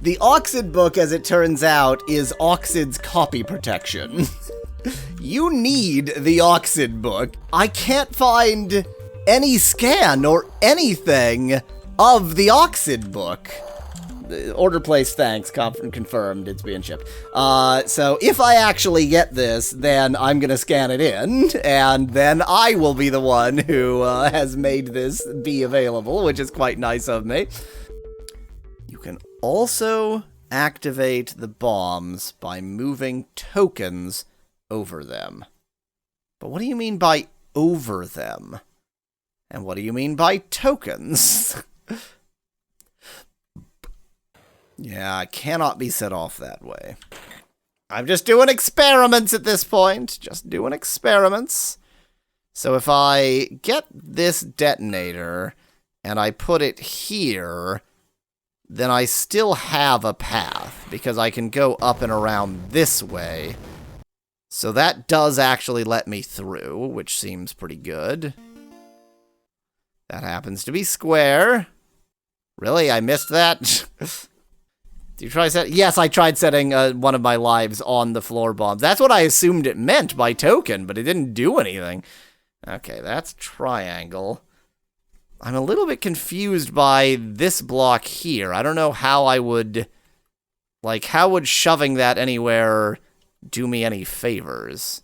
The Oxyd book, as it turns out, is Oxyd's copy protection. You need the Oxyd book. I can't find any scan or anything of the Oxyd book. Order placed, thanks, confirmed, it's being shipped. So if I actually get this, then I'm gonna scan it in, and then I will be the one who has made this be available, which is quite nice of me. You can also activate the bombs by moving tokens over them. But what do you mean by over them? And what do you mean by tokens? Yeah, it cannot be set off that way. I'm just doing experiments at this point. Just doing experiments. So if I get this detonator and I put it here, then I still have a path because I can go up and around this way. So that does actually let me through, which seems pretty good. That happens to be square. Really? I missed that? Did you try setting? Yes, I tried setting one of my lives on the floor bombs. That's what I assumed it meant by token, but it didn't do anything. Okay, that's triangle. I'm a little bit confused by this block here. I don't know how I would... Like, how would shoving that anywhere do me any favors?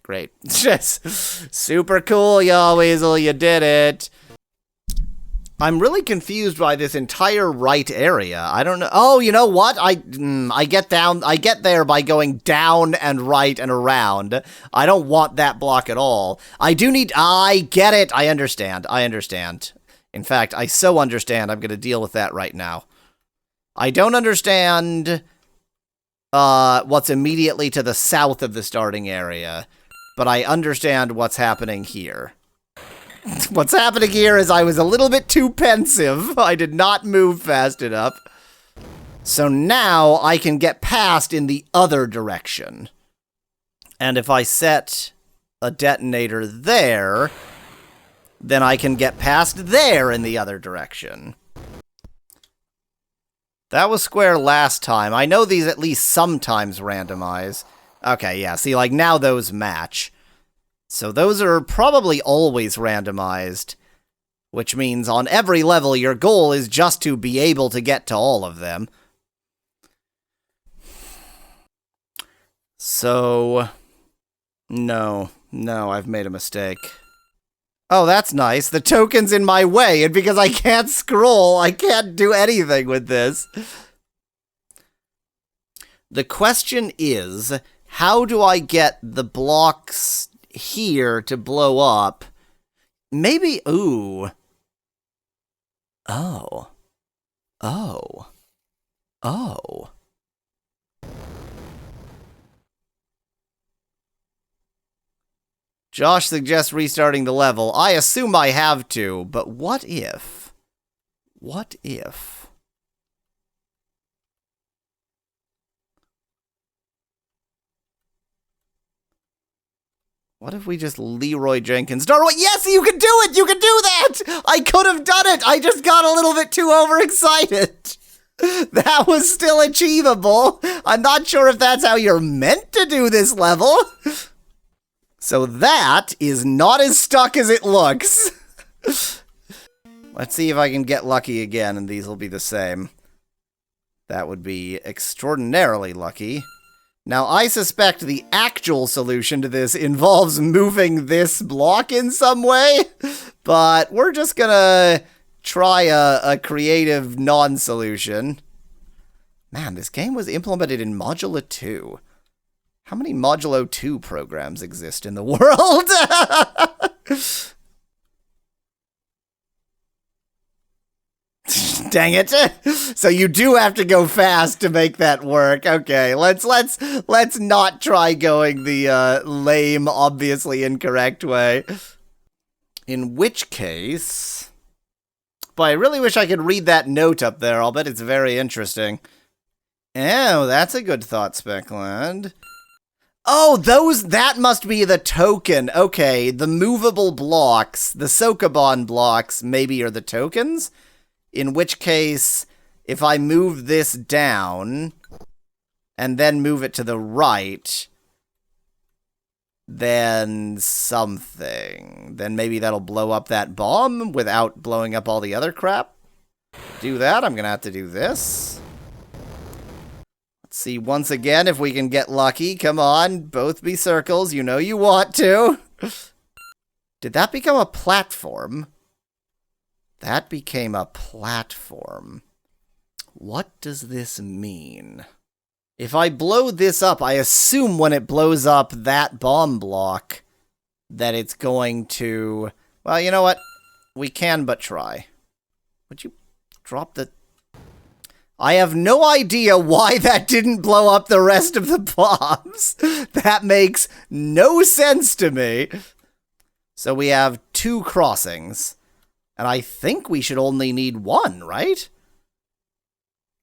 Great. Just super cool, y'all, Weasel. You did it. I'm really confused by this entire right area. I don't know. Oh, you know what? I get there by going down and right and around. I don't want that block at all. I get it. I understand. In fact, I so understand. I'm going to deal with that right now. I don't understand what's immediately to the south of the starting area, but I understand what's happening here. What's happening here is I was a little bit too pensive. I did not move fast enough. So now I can get past in the other direction. And if I set a detonator there, then I can get past there in the other direction. That was square last time. I know these at least sometimes randomize. Okay, yeah, see, like, now those match. So those are probably always randomized, which means on every level your goal is just to be able to get to all of them. So, no, I've made a mistake. Oh, that's nice. The token's in my way, and because I can't scroll, I can't do anything with this. The question is, how do I get the blocks here to blow up? Maybe, ooh. Oh. Josh suggests restarting the level. I assume I have to, but what if? What if? What if we just Leroy Jenkins Darwin? Yes, you can do it! You can do that! I could have done it! I just got a little bit too overexcited. That was still achievable. I'm not sure if that's how you're meant to do this level. So that is not as stuck as it looks. Let's see if I can get lucky again, and these will be the same. That would be extraordinarily lucky. Now, I suspect the actual solution to this involves moving this block in some way, but we're just gonna try a creative non-solution. Man, this game was implemented in Modulo 2. How many Modulo 2 programs exist in the world? Dang it. So you do have to go fast to make that work. Okay, let's not try going the lame, obviously incorrect way. In which case... Boy, I really wish I could read that note up there. I'll bet it's very interesting. Oh, that's a good thought, Speckland. Oh, that must be the token. Okay, the movable blocks, the Sokoban blocks, maybe are the tokens? In which case, if I move this down and then move it to the right, then something. Then maybe that'll blow up that bomb without blowing up all the other crap. Do that, I'm gonna have to do this. Let's see once again if we can get lucky. Come on, both be circles. You know you want to. Did that become a platform? That became a platform. What does this mean? If I blow this up, I assume when it blows up that bomb block that it's going to... Well, you know what? We can but try. Would you drop the... I have no idea why that didn't blow up the rest of the bombs. That makes no sense to me. So we have 2 crossings. And I think we should only need 1, right?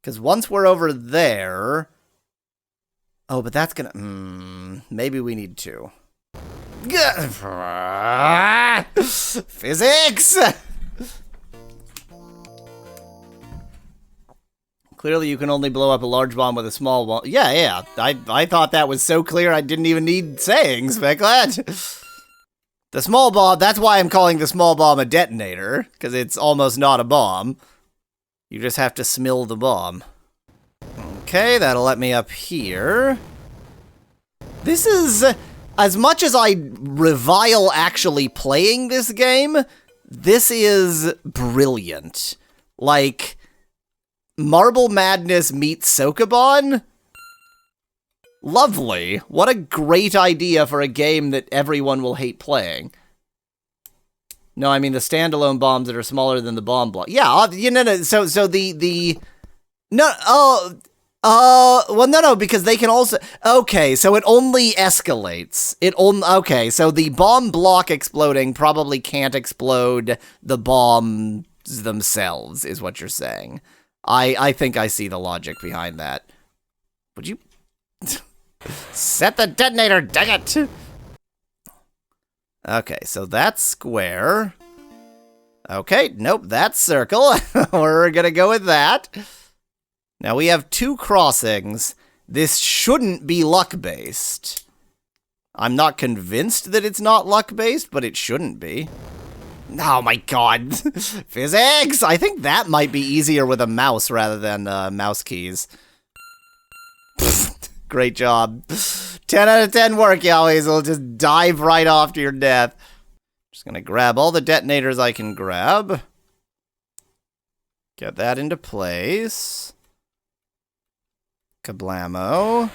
Because once we're over there... Oh, but that's gonna... maybe we need 2. Physics! Clearly, you can only blow up a large bomb with a small bomb. Yeah. I thought that was so clear I didn't even need saying, Specklad. The small bomb, that's why I'm calling the small bomb a detonator, because it's almost not a bomb. You just have to smill the bomb. Okay, that'll let me up here. This is... As much as I revile actually playing this game, this is brilliant. Like... Marble Madness meets Sokoban? Lovely. What a great idea for a game that everyone will hate playing. No, I mean the standalone bombs that are smaller than the bomb block. Yeah, you know, so the... No, well, no, because they can also... Okay, so it only escalates. Okay, so the bomb block exploding probably can't explode the bombs themselves, is what you're saying. I think I see the logic behind that. Would you... Set the detonator, dang it! Okay, so that's square. Okay, nope, that's circle. We're gonna go with that. Now we have 2 crossings. This shouldn't be luck-based. I'm not convinced that it's not luck-based, but it shouldn't be. Oh my god. Physics! I think that might be easier with a mouse rather than mouse keys. Great job. 10 out of 10 work, Yowies. It'll just dive right off to your death. Just gonna grab all the detonators I can grab. Get that into place. Kablamo.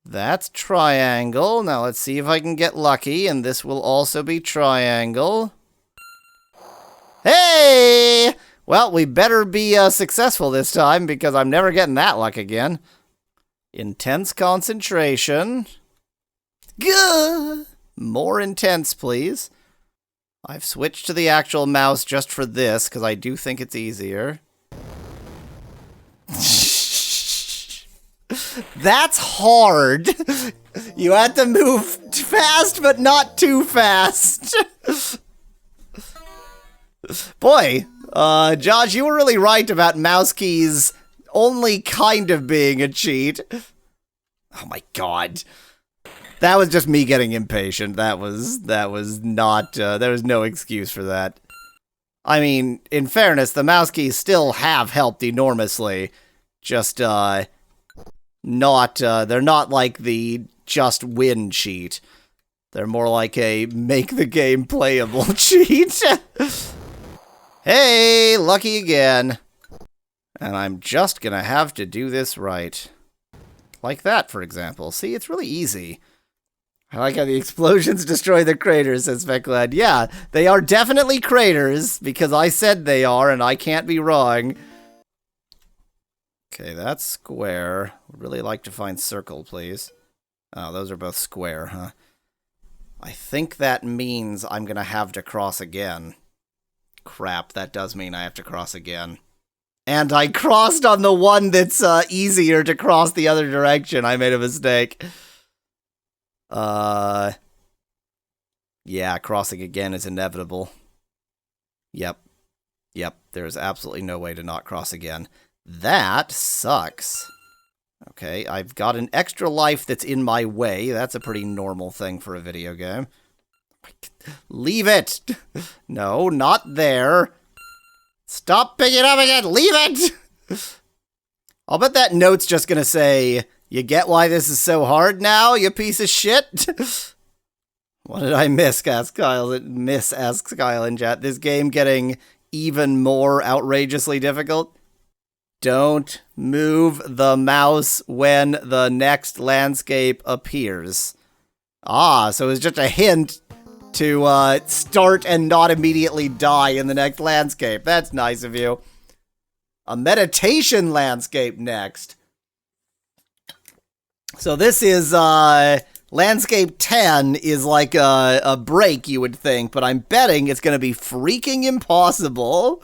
That's triangle. Now let's see if I can get lucky, and this will also be triangle. Hey! Well, we better be successful this time, because I'm never getting that luck again. Intense concentration. Gah! More intense, please. I've switched to the actual mouse just for this, because I do think it's easier. That's hard. You had to move fast, but not too fast. Boy, Josh, you were really right about mouse keys only kind of being a cheat. Oh my god. That was just me getting impatient. That was not, there was no excuse for that. I mean, in fairness, the mouse keys still have helped enormously. Just, they're not like the just win cheat. They're more like a make the game playable cheat. Hey, lucky again. And I'm just gonna have to do this right. Like that, for example. See, it's really easy. I like how the explosions destroy the craters, says Specklad. Yeah, they are definitely craters, because I said they are, and I can't be wrong. Okay, that's square. Would really like to find circle, please. Oh, those are both square, huh? I think that means I'm gonna have to cross again. Crap, that does mean I have to cross again. And I crossed on the one that's easier to cross the other direction. I made a mistake. Yeah, crossing again is inevitable. Yep. Yep, there's absolutely no way to not cross again. That sucks. Okay, I've got an extra life that's in my way. That's a pretty normal thing for a video game. Leave it! No, not there. Stop picking it up again! Leave it! I'll bet that note's just gonna say, "You get why this is so hard now, you piece of shit?" What did I miss, asks Kyle in chat. This game getting even more outrageously difficult? Don't move the mouse when the next landscape appears. Ah, so it's just a hint to start and not immediately die in the next landscape. That's nice of you. A meditation landscape next. So this is, landscape 10 is like a break, you would think, but I'm betting it's going to be freaking impossible.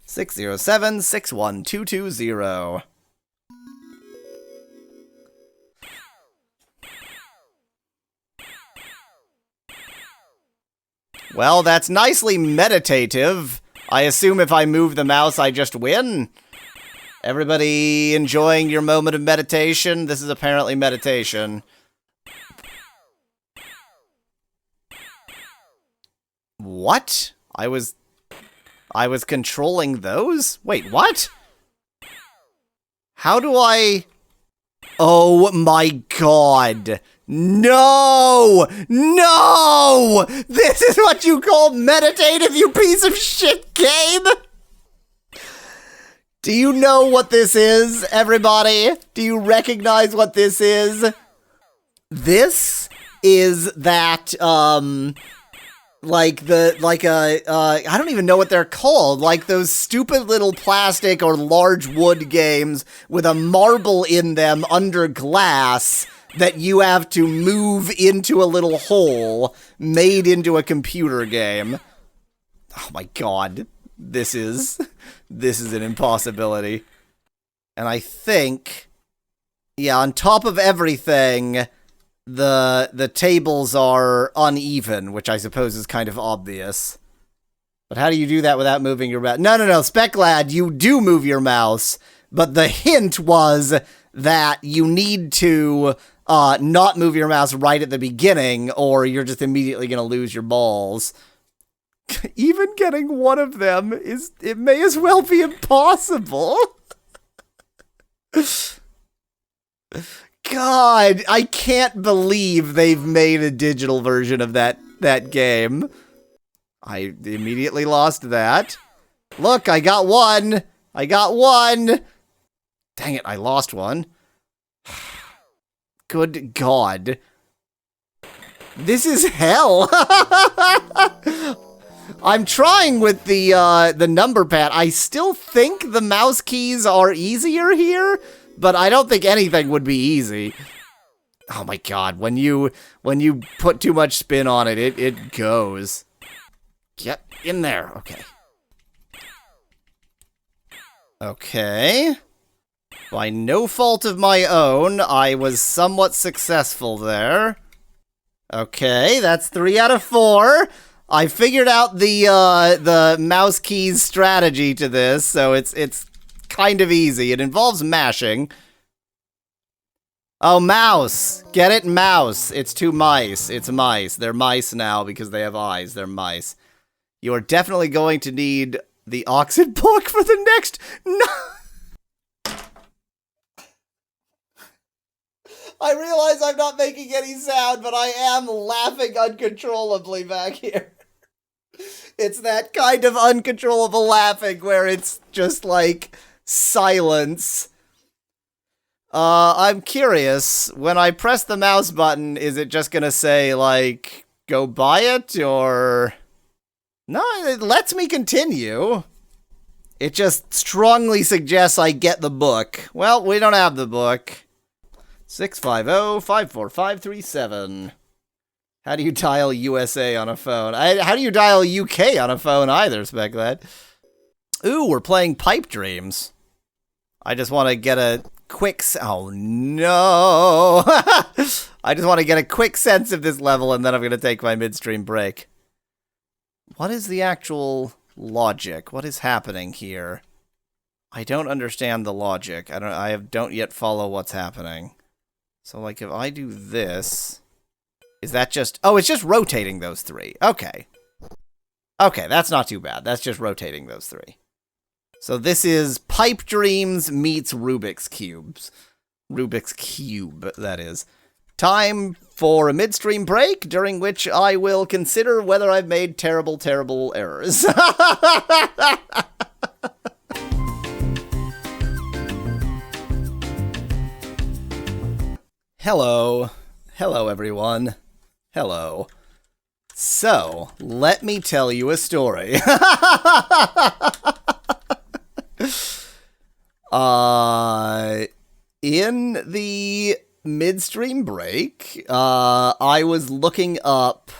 607-61220. Well, that's nicely meditative. I assume if I move the mouse, I just win. Everybody enjoying your moment of meditation? This is apparently meditation. What? I was controlling those? Wait, what? How do I... Oh my god. No! No! This is what you call meditative, you piece of shit game? Do you know what this is, everybody? Do you recognize what this is? This is that, I don't even know what they're called. Like those stupid little plastic or large wood games with a marble in them under glass that you have to move into a little hole made into a computer game. Oh my god. This is an impossibility. And I think, yeah, on top of everything, the tables are uneven, which I suppose is kind of obvious. But how do you do that without moving your mouse? No, Speclad, you do move your mouse, but the hint was that you need to not move your mouse right at the beginning, or you're just immediately going to lose your balls. Even getting one of them it may as well be impossible. God, I can't believe they've made a digital version of that game. I immediately lost that. Look, I got one. Dang it, I lost one. Good God. This is hell. I'm trying with the number pad. I still think the mouse keys are easier here, but I don't think anything would be easy. Oh my god, when you put too much spin on it, it goes. Get in there. Okay. Okay. By no fault of my own, I was somewhat successful there. Okay, that's 3 out of 4. I figured out the mouse keys strategy to this, so it's kind of easy. It involves mashing. Oh, mouse! Get it? Mouse. It's 2 mice. It's mice. They're mice now because they have eyes. They're mice. You are definitely going to need the Oxyd book for the next... No! I realize I'm not making any sound, but I am laughing uncontrollably back here. It's that kind of uncontrollable laughing where it's just like silence. I'm curious, when I press the mouse button, is it just gonna say, like, go buy it, or... No, it lets me continue. It just strongly suggests I get the book. Well, we don't have the book. 650-54537. How do you dial USA on a phone? How do you dial UK on a phone either, Speclad? Ooh, we're playing Pipe Dreams. I just want to get a quick... Oh, no! I just want to get a quick sense of this level, and then I'm going to take my midstream break. What is the actual logic. What is happening here? I don't understand the logic. I don't yet follow what's happening. So, like, if I do this... Is that just... Oh, it's just rotating those three. Okay. Okay, that's not too bad. That's just rotating those three. So this is Pipe Dreams meets Rubik's Cubes. Rubik's Cube, that is. Time for a midstream break, during which I will consider whether I've made terrible, terrible errors. Hello. Hello, everyone. Hello. So, let me tell you a story. In the midstream break, I was looking up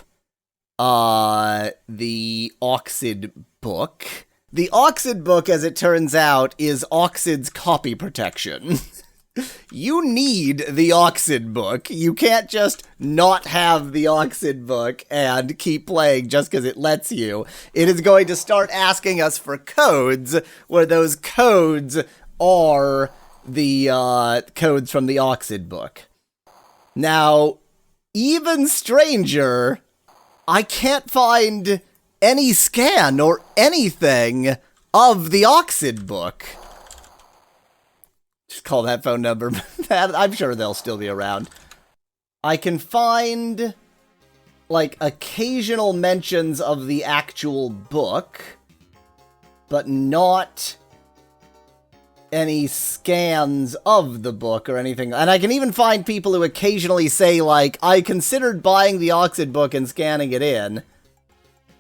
the Oxyd book. The Oxyd book, as it turns out, is Oxyd's copy protection. You need the Oxyd book. You can't just not have the Oxyd book and keep playing just because it lets you. It is going to start asking us for codes, where those codes are the codes from the Oxyd book. Now, even stranger, I can't find any scan or anything of the Oxyd book. Just call that phone number. I'm sure they'll still be around. I can find, like, occasional mentions of the actual book, but not any scans of the book or anything. And I can even find people who occasionally say, like, I considered buying the Oxyd book and scanning it in.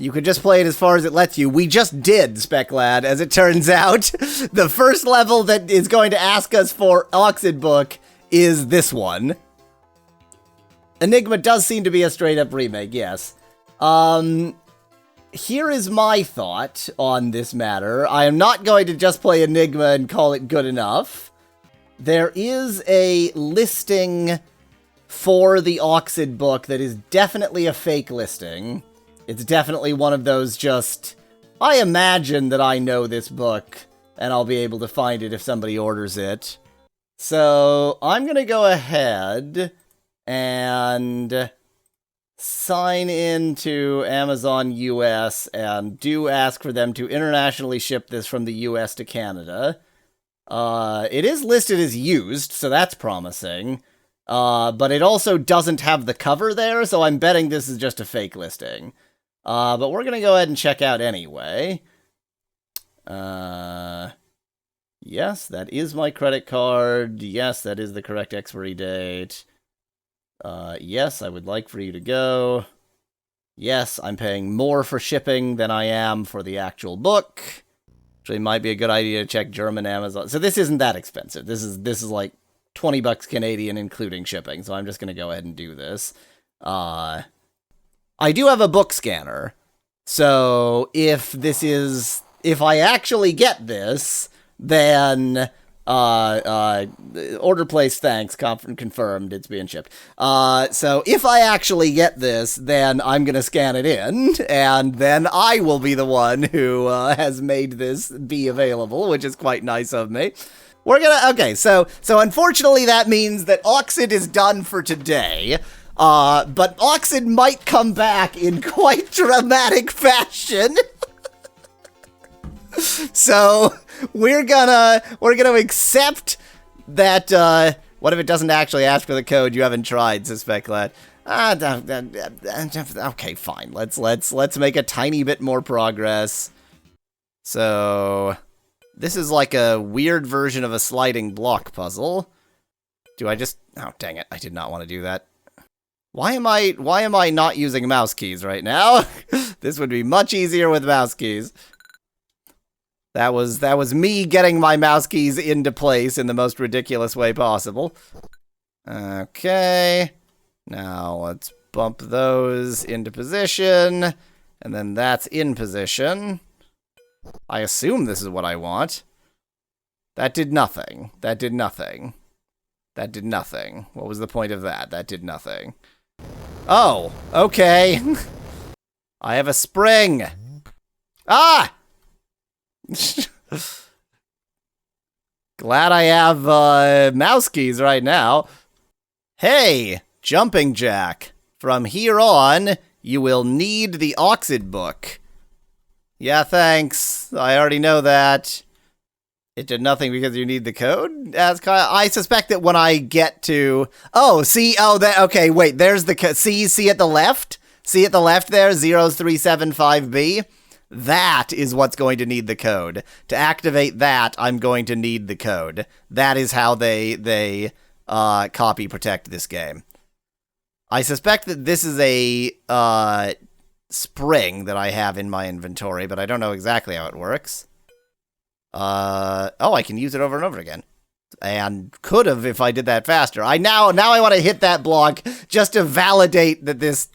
You could just play it as far as it lets you. We just did, Speclad, as it turns out. The first level that is going to ask us for Oxyd book is this one. Enigma does seem to be a straight-up remake, yes. Here is my thought on this matter. I am not going to just play Enigma and call it good enough. There is a listing for the Oxyd book that is definitely a fake listing. It's definitely one of those just, I imagine that I know this book, and I'll be able to find it if somebody orders it. So, I'm gonna go ahead and sign in to Amazon US and do ask for them to internationally ship this from the US to Canada. It is listed as used, so that's promising. But it also doesn't have the cover there, so I'm betting this is just a fake listing. But we're gonna go ahead and check out anyway. Yes, that is my credit card. Yes, that is the correct expiry date. Yes, I would like for you to go. Yes, I'm paying more for shipping than I am for the actual book. Actually, might be a good idea to check German Amazon. So this isn't that expensive. This is like 20 bucks Canadian, including shipping. So I'm just gonna go ahead and do this. I do have a book scanner, so if I actually get this, then, order placed, thanks, confirmed, it's being shipped. So if I actually get this, then I'm gonna scan it in, and then I will be the one who, has made this be available, which is quite nice of me. Okay, so unfortunately that means that Oxyd is done for today. But Oxyd might come back in quite dramatic fashion. So, we're gonna accept that, what if it doesn't actually ask for the code? You haven't tried, Suspect Lad. Okay, fine. Let's make a tiny bit more progress. So, this is like a weird version of a sliding block puzzle. Oh, dang it, I did not want to do that. Why am I not using mouse keys right now? This would be much easier with mouse keys. That was me getting my mouse keys into place in the most ridiculous way possible. Okay. Now let's bump those into position, and then that's in position. I assume this is what I want. That did nothing. That did nothing. That did nothing. What was the point of that? That did nothing. Oh, okay. I have a spring. Ah! Glad I have mouse keys right now. Hey, Jumping Jack. From here on, you will need the Oxyd book. Yeah, thanks. I already know that. It did nothing because you need the code? I suspect that when I get to... Oh, see? Oh, okay, wait. There's the code. See at the left? See at the left there? 0375B? That is what's going to need the code. To activate that, I'm going to need the code. That is how they copy protect this game. I suspect that this is a spring that I have in my inventory, but I don't know exactly how it works. Oh, I can use it over and over again. And could have if I did that faster. Now I want to hit that block just to validate that this...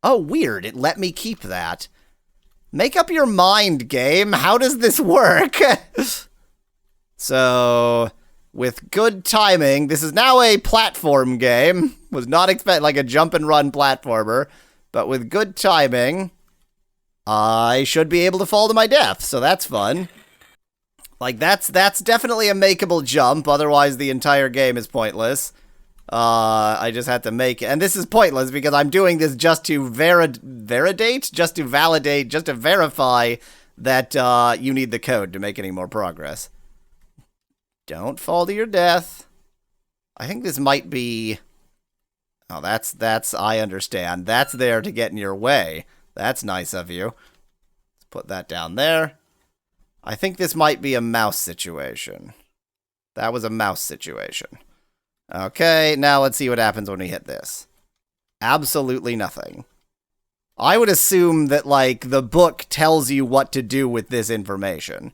Oh, weird. It let me keep that. Make up your mind, game. How does this work? So, with good timing, this is now a platform game. Was not expect like a jump and run platformer, but with good timing, I should be able to fall to my death, so that's fun. Like, that's definitely a makeable jump, otherwise the entire game is pointless. I just had to make it. And this is pointless because I'm doing this just to validate, just to verify that you need the code to make any more progress. Don't fall to your death. I think this might be... Oh, that's, I understand. That's there to get in your way. That's nice of you. Let's put that down there. I think this might be a mouse situation. That was a mouse situation. Okay, now let's see what happens when we hit this. Absolutely nothing. I would assume that, like, the book tells you what to do with this information.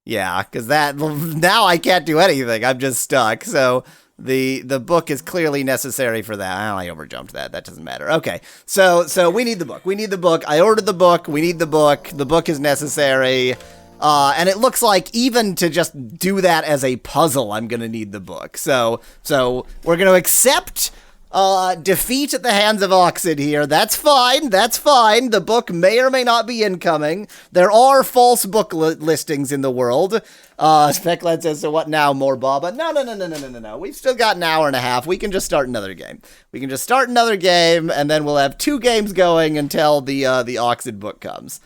Yeah, because now I can't do anything. I'm just stuck, so... The book is clearly necessary for that. Oh, I overjumped that. That doesn't matter. Okay, so we need the book. We need the book. I ordered the book. We need the book. The book is necessary. And it looks like even to just do that as a puzzle, I'm going to need the book. So we're going to accept defeat at the hands of Oxyd here. That's fine. That's fine. The book may or may not be incoming. There are false book listings in the world. Speclad says, so what now, more Baba? No. We've still got an hour and a half. We can just start another game. We can just start another game, and then we'll have 2 games going until the Oxyd book comes.